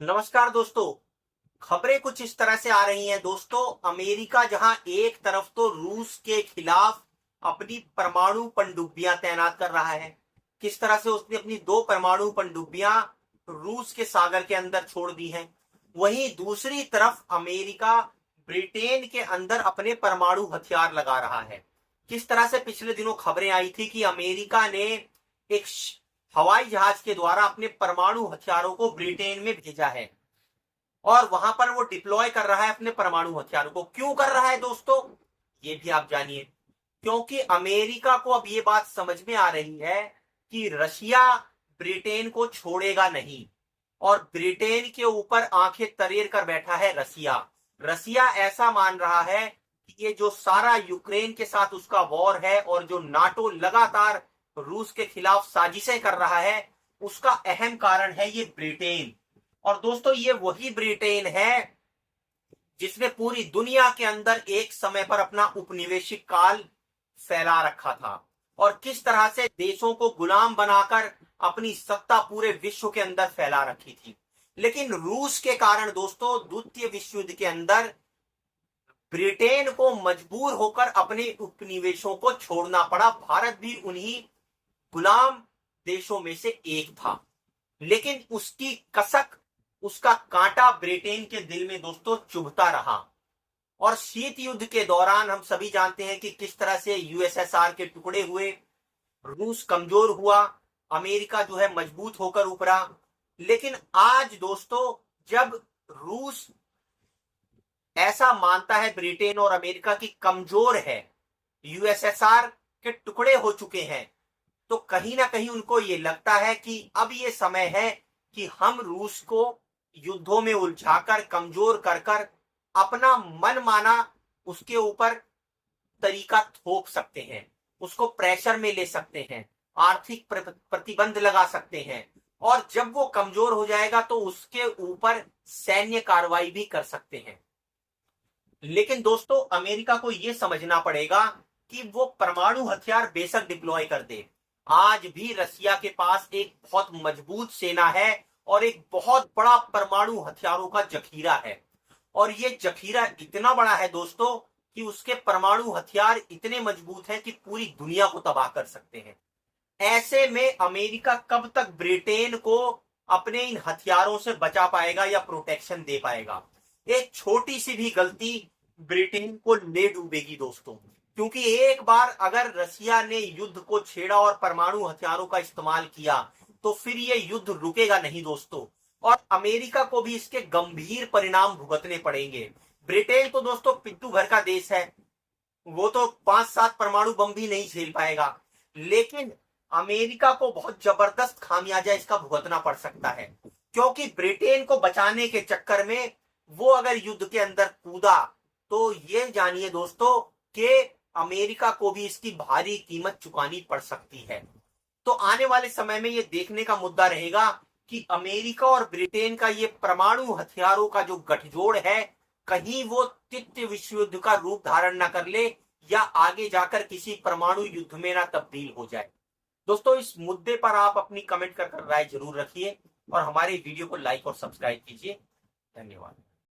नमस्कार दोस्तों। खबरें कुछ इस तरह से आ रही हैं दोस्तों। अमेरिका जहां एक तरफ तो रूस के खिलाफ अपनी परमाणु पनडुब्बियां तैनात कर रहा है, किस तरह से उसने अपनी 2 परमाणु पनडुब्बियां रूस के सागर के अंदर छोड़ दी हैं। वहीं दूसरी तरफ अमेरिका ब्रिटेन के अंदर अपने परमाणु हथियार लगा रहा है। किस तरह से पिछले दिनों खबरें आई थी कि अमेरिका ने एक हवाई जहाज के द्वारा अपने परमाणु हथियारों को ब्रिटेन में भेजा है और वहां पर वो डिप्लॉय कर रहा है अपने परमाणु हथियारों को। क्यों कर रहा है दोस्तों, ये भी आप जानिए। क्योंकि अमेरिका को अब ये बात समझ में आ रही है कि रशिया ब्रिटेन को छोड़ेगा नहीं और ब्रिटेन के ऊपर आंखें तरेर कर बैठा है रशिया। रशिया ऐसा मान रहा है कि ये जो सारा यूक्रेन के साथ उसका वॉर है और जो नाटो लगातार रूस के खिलाफ साजिशें कर रहा है, उसका अहम कारण है ये ब्रिटेन। और दोस्तों, ये वही ब्रिटेन है जिसने पूरी दुनिया के अंदर एक समय पर अपना उपनिवेशिक काल फैला रखा था और किस तरह से देशों को गुलाम बनाकर अपनी सत्ता पूरे विश्व के अंदर फैला रखी थी। लेकिन रूस के कारण दोस्तों द्वितीय विश्व युद्ध के अंदर ब्रिटेन को मजबूर होकर अपने उपनिवेशों को छोड़ना पड़ा। भारत भी उन्हीं गुलाम देशों में से एक था, लेकिन उसकी कसक, उसका कांटा ब्रिटेन के दिल में दोस्तों चुभता रहा। और शीत युद्ध के दौरान हम सभी जानते हैं कि किस तरह से यूएसएसआर के टुकड़े हुए, रूस कमजोर हुआ, अमेरिका जो है मजबूत होकर उभरा। लेकिन आज दोस्तों, जब रूस ऐसा मानता है ब्रिटेन और अमेरिका की कमजोर है, यूएसएसआर के टुकड़े हो चुके हैं, तो कहीं ना कहीं उनको ये लगता है कि अब ये समय है कि हम रूस को युद्धों में उलझाकर, कमजोर कर कर अपना मन माना उसके ऊपर तरीका थोप सकते हैं, उसको प्रेशर में ले सकते हैं, आर्थिक प्रतिबंध लगा सकते हैं और जब वो कमजोर हो जाएगा तो उसके ऊपर सैन्य कार्रवाई भी कर सकते हैं। लेकिन दोस्तों, अमेरिका को यह समझना पड़ेगा कि वो परमाणु हथियार बेशक डिप्लॉय कर दे, आज भी रशिया के पास एक बहुत मजबूत सेना है और एक बहुत बड़ा परमाणु हथियारों का जखीरा है। और ये जखीरा इतना बड़ा है दोस्तों कि उसके परमाणु हथियार इतने मजबूत हैं कि पूरी दुनिया को तबाह कर सकते हैं। ऐसे में अमेरिका कब तक ब्रिटेन को अपने इन हथियारों से बचा पाएगा या प्रोटेक्शन दे पाएगा? एक छोटी सी भी गलती ब्रिटेन को ले डूबेगी दोस्तों। क्योंकि एक बार अगर रशिया ने युद्ध को छेड़ा और परमाणु हथियारों का इस्तेमाल किया तो फिर ये युद्ध रुकेगा नहीं दोस्तों, और अमेरिका को भी इसके गंभीर परिणाम भुगतने पड़ेंगे। ब्रिटेन तो दोस्तों पिट्टू घर का देश है, वो तो 5-7 परमाणु बम भी नहीं झेल पाएगा, लेकिन अमेरिका को बहुत जबरदस्त खामियाजा इसका भुगतना पड़ सकता है। क्योंकि ब्रिटेन को बचाने के चक्कर में वो अगर युद्ध के अंदर कूदा तो ये जानिए दोस्तों कि अमेरिका को भी इसकी भारी कीमत चुकानी पड़ सकती है। तो आने वाले समय में ये देखने का मुद्दा रहेगा कि अमेरिका और ब्रिटेन का ये परमाणु हथियारों का जो गठजोड़ है, कहीं वो तृतीय विश्व युद्ध का रूप धारण न कर ले या आगे जाकर किसी परमाणु युद्ध में ना तब्दील हो जाए। दोस्तों, इस मुद्दे पर आप अपनी कमेंट कर राय जरूर रखिए और हमारे वीडियो को लाइक और सब्सक्राइब कीजिए। धन्यवाद।